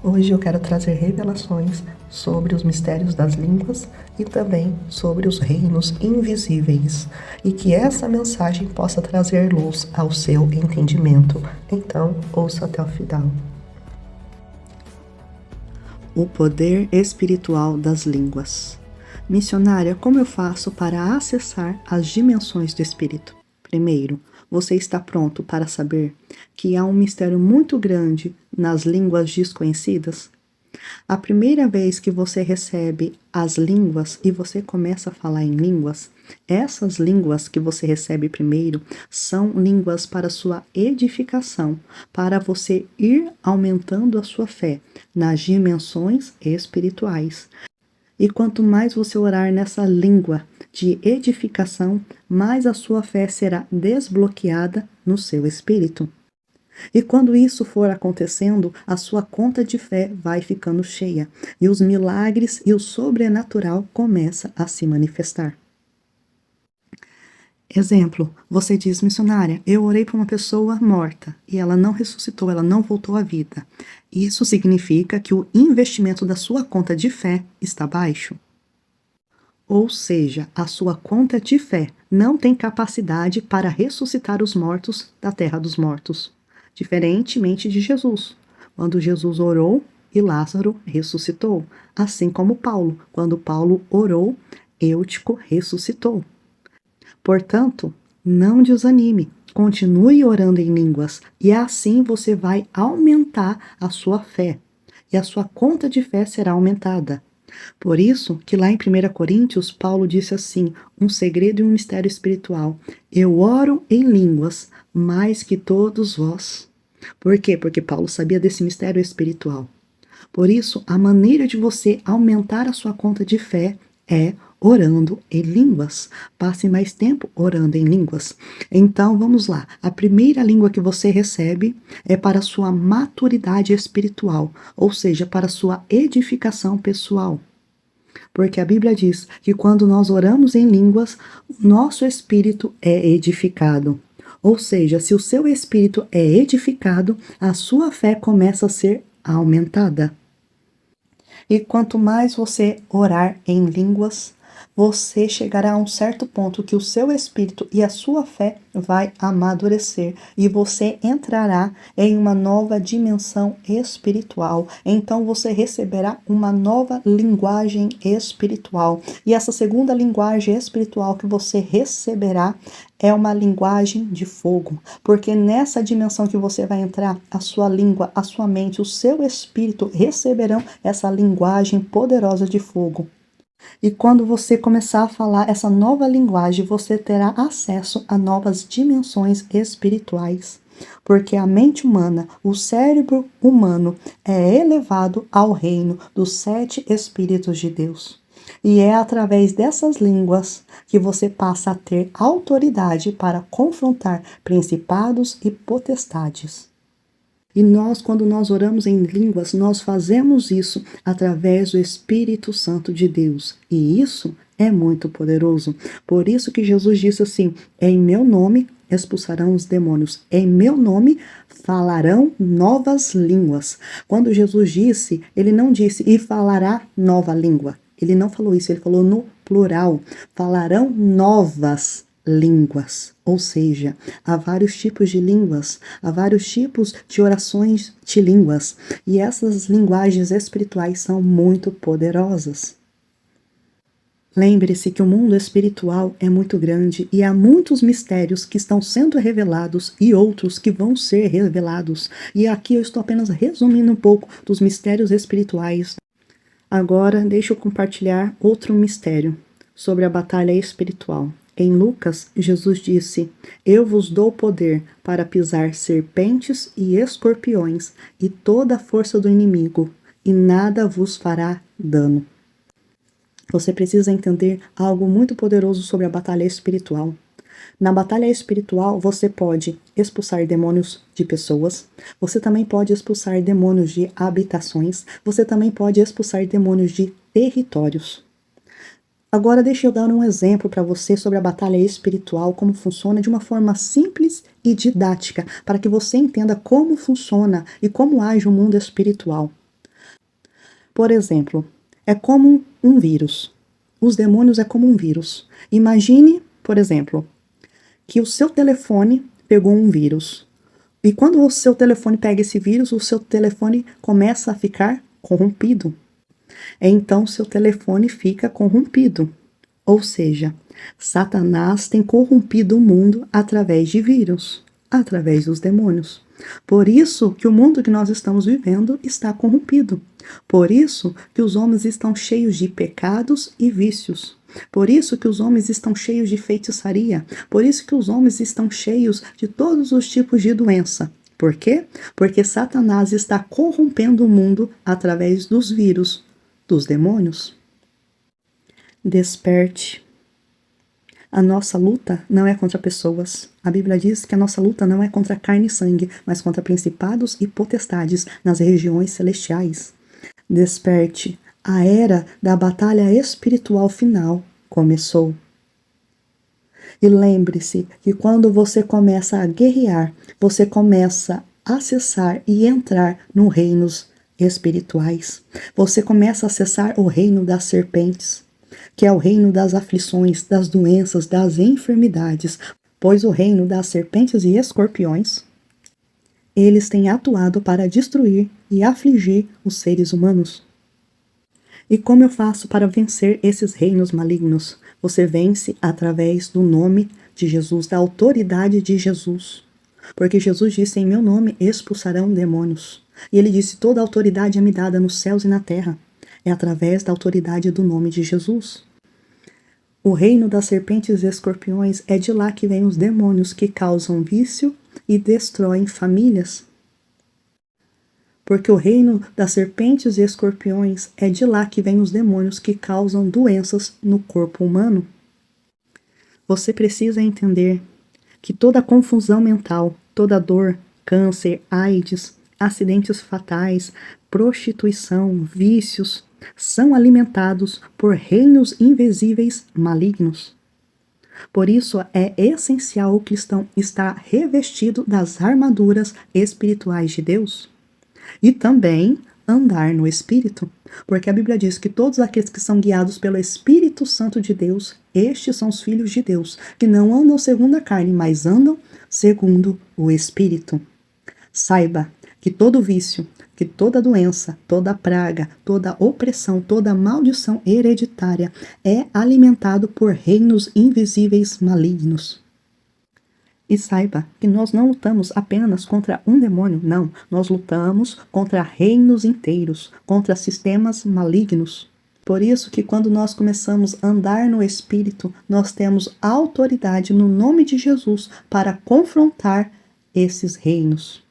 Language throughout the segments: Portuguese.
Hoje eu quero trazer revelações sobre os mistérios das línguas e também sobre os reinos invisíveis, e que essa mensagem possa trazer luz ao seu entendimento. Então, ouça até o final. O poder espiritual das línguas. Missionária, como eu faço para acessar as dimensões do espírito? Primeiro, você está pronto para saber que há um mistério muito grande nas línguas desconhecidas? A primeira vez que você recebe as línguas e você começa a falar em línguas, essas línguas que você recebe primeiro são línguas para sua edificação, para você ir aumentando a sua fé nas dimensões espirituais. E quanto mais você orar nessa língua de edificação, mais a sua fé será desbloqueada no seu espírito. E quando isso for acontecendo, a sua conta de fé vai ficando cheia, e os milagres e o sobrenatural começam a se manifestar. Exemplo, você diz, missionária, eu orei para uma pessoa morta e ela não ressuscitou, ela não voltou à vida. Isso significa que o investimento da sua conta de fé está baixo. Ou seja, a sua conta de fé não tem capacidade para ressuscitar os mortos da terra dos mortos. Diferentemente de Jesus, quando Jesus orou e Lázaro ressuscitou. Assim como Paulo, quando Paulo orou, Eutico ressuscitou. Portanto, não desanime, continue orando em línguas e assim você vai aumentar a sua fé e a sua conta de fé será aumentada. Por isso que lá em 1 Coríntios, Paulo disse assim, um segredo e um mistério espiritual. Eu oro em línguas mais que todos vós. Por quê? Porque Paulo sabia desse mistério espiritual. Por isso, a maneira de você aumentar a sua conta de fé é orando em línguas. Passe mais tempo orando em línguas. Então, vamos lá. A primeira língua que você recebe é para a sua maturidade espiritual, ou seja, para a sua edificação pessoal. Porque a Bíblia diz que quando nós oramos em línguas, o nosso espírito é edificado. Ou seja, se o seu espírito é edificado, a sua fé começa a ser aumentada. E quanto mais você orar em línguas, você chegará a um certo ponto que o seu espírito e a sua fé vai amadurecer e você entrará em uma nova dimensão espiritual. Então você receberá uma nova linguagem espiritual. E essa segunda linguagem espiritual que você receberá é uma linguagem de fogo, porque nessa dimensão que você vai entrar, a sua língua, a sua mente, o seu espírito receberão essa linguagem poderosa de fogo. E quando você começar a falar essa nova linguagem, você terá acesso a novas dimensões espirituais. Porque a mente humana, o cérebro humano, é elevado ao reino dos 7 Espíritos de Deus. E é através dessas línguas que você passa a ter autoridade para confrontar principados e potestades. E nós, quando nós oramos em línguas, nós fazemos isso através do Espírito Santo de Deus. E isso é muito poderoso. Por isso que Jesus disse assim, em meu nome expulsarão os demônios. Em meu nome falarão novas línguas. Quando Jesus disse, ele não disse, e falará nova língua. Ele não falou isso, ele falou no plural. Falarão novas línguas, ou seja, há vários tipos de línguas, há vários tipos de orações de línguas, e essas linguagens espirituais são muito poderosas. Lembre-se que o mundo espiritual é muito grande e há muitos mistérios que estão sendo revelados e outros que vão ser revelados, e aqui eu estou apenas resumindo um pouco dos mistérios espirituais. Agora, deixa eu compartilhar outro mistério sobre a batalha espiritual. Em Lucas, Jesus disse, eu vos dou poder para pisar serpentes e escorpiões e toda a força do inimigo, e nada vos fará dano. Você precisa entender algo muito poderoso sobre a batalha espiritual. Na batalha espiritual, você pode expulsar demônios de pessoas, você também pode expulsar demônios de habitações, você também pode expulsar demônios de territórios. Agora deixa eu dar um exemplo para você sobre a batalha espiritual, como funciona de uma forma simples e didática, para que você entenda como funciona e como age o mundo espiritual. Por exemplo, é como um vírus. Os demônios é como um vírus. Imagine, por exemplo, que o seu telefone pegou um vírus. E quando o seu telefone pega esse vírus, o seu telefone começa a ficar corrompido. Então, seu telefone fica corrompido. Ou seja, Satanás tem corrompido o mundo através de vírus, através dos demônios. Por isso que o mundo que nós estamos vivendo está corrompido. Por isso que os homens estão cheios de pecados e vícios. Por isso que os homens estão cheios de feitiçaria. Por isso que os homens estão cheios de todos os tipos de doença. Por quê? Porque Satanás está corrompendo o mundo através dos vírus, dos demônios. Desperte. A nossa luta não é contra pessoas. A Bíblia diz que a nossa luta não é contra carne e sangue, mas contra principados e potestades nas regiões celestiais. Desperte. A era da batalha espiritual final começou. E lembre-se que quando você começa a guerrear, você começa a acessar e entrar nos reinos espirituais. Você começa a acessar o reino das serpentes, que é o reino das aflições, das doenças, das enfermidades, pois o reino das serpentes e escorpiões, eles têm atuado para destruir e afligir os seres humanos. E como eu faço para vencer esses reinos malignos? Você vence através do nome de Jesus, da autoridade de Jesus. Porque Jesus disse, em meu nome expulsarão demônios. E ele disse, toda a autoridade é me dada nos céus e na terra. É através da autoridade do nome de Jesus. O reino das serpentes e escorpiões é de lá que vêm os demônios que causam vício e destroem famílias. Porque o reino das serpentes e escorpiões é de lá que vêm os demônios que causam doenças no corpo humano. Você precisa entender que toda confusão mental, toda dor, câncer, AIDS, acidentes fatais, prostituição, vícios, são alimentados por reinos invisíveis malignos. Por isso é essencial o cristão estar revestido das armaduras espirituais de Deus. E também andar no Espírito, porque a Bíblia diz que todos aqueles que são guiados pelo Espírito Santo de Deus, estes são os filhos de Deus, que não andam segundo a carne, mas andam segundo o Espírito. Saiba que todo vício, que toda doença, toda praga, toda opressão, toda maldição hereditária é alimentado por reinos invisíveis malignos. E saiba que nós não lutamos apenas contra um demônio, não. Nós lutamos contra reinos inteiros, contra sistemas malignos. Por isso que quando nós começamos a andar no Espírito, nós temos autoridade no nome de Jesus para confrontar esses reinos.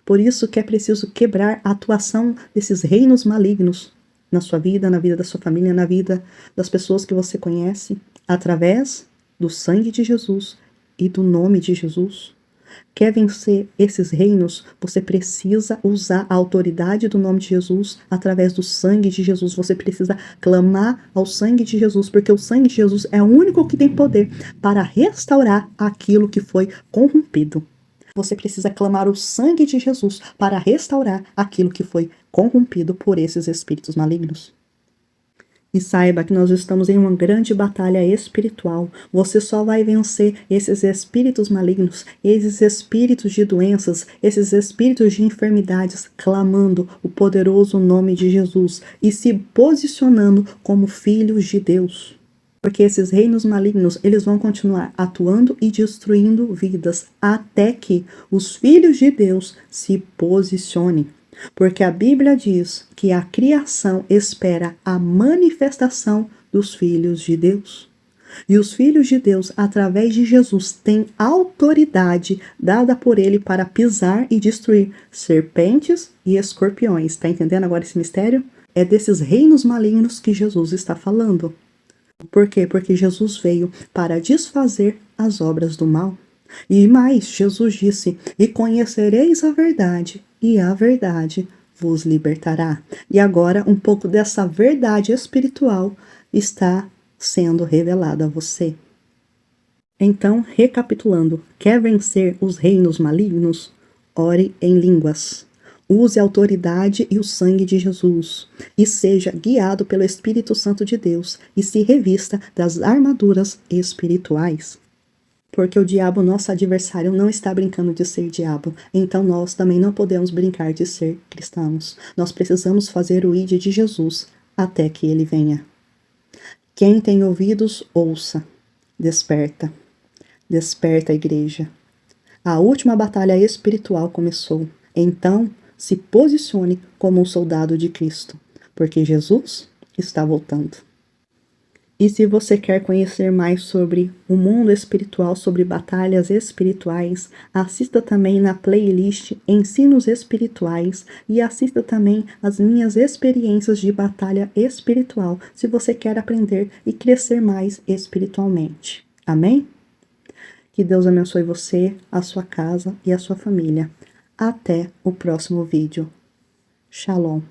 Por isso que é preciso quebrar a atuação desses reinos malignos na sua vida, na vida da sua família, na vida das pessoas que você conhece, através do sangue de Jesus e do nome de Jesus. Quer vencer esses reinos, você precisa usar a autoridade do nome de Jesus através do sangue de Jesus. Você precisa clamar ao sangue de Jesus, porque o sangue de Jesus é o único que tem poder para restaurar aquilo que foi corrompido. Você precisa clamar o sangue de Jesus para restaurar aquilo que foi corrompido por esses espíritos malignos. E saiba que nós estamos em uma grande batalha espiritual. Você só vai vencer esses espíritos malignos, esses espíritos de doenças, esses espíritos de enfermidades, clamando o poderoso nome de Jesus e se posicionando como filhos de Deus. Porque esses reinos malignos, eles vão continuar atuando e destruindo vidas até que os filhos de Deus se posicionem. Porque a Bíblia diz que a criação espera a manifestação dos filhos de Deus. E os filhos de Deus, através de Jesus, têm autoridade dada por ele para pisar e destruir serpentes e escorpiões. Está entendendo agora esse mistério? É desses reinos malignos que Jesus está falando. Por quê? Porque Jesus veio para desfazer as obras do mal. E mais, Jesus disse, e conhecereis a verdade, e a verdade vos libertará. E agora, um pouco dessa verdade espiritual está sendo revelada a você. Então, recapitulando, quer vencer os reinos malignos? Ore em línguas. Use a autoridade e o sangue de Jesus e seja guiado pelo Espírito Santo de Deus e se revista das armaduras espirituais. Porque o diabo, nosso adversário, não está brincando de ser diabo. Então nós também não podemos brincar de ser cristãos. Nós precisamos fazer o ide de Jesus até que ele venha. Quem tem ouvidos, ouça. Desperta. Desperta, igreja. A última batalha espiritual começou. Então, se posicione como um soldado de Cristo, porque Jesus está voltando. E se você quer conhecer mais sobre o mundo espiritual, sobre batalhas espirituais, assista também na playlist Ensinos Espirituais e assista também as minhas experiências de batalha espiritual, se você quer aprender e crescer mais espiritualmente. Amém? Que Deus abençoe você, a sua casa e a sua família. Até o próximo vídeo. Shalom.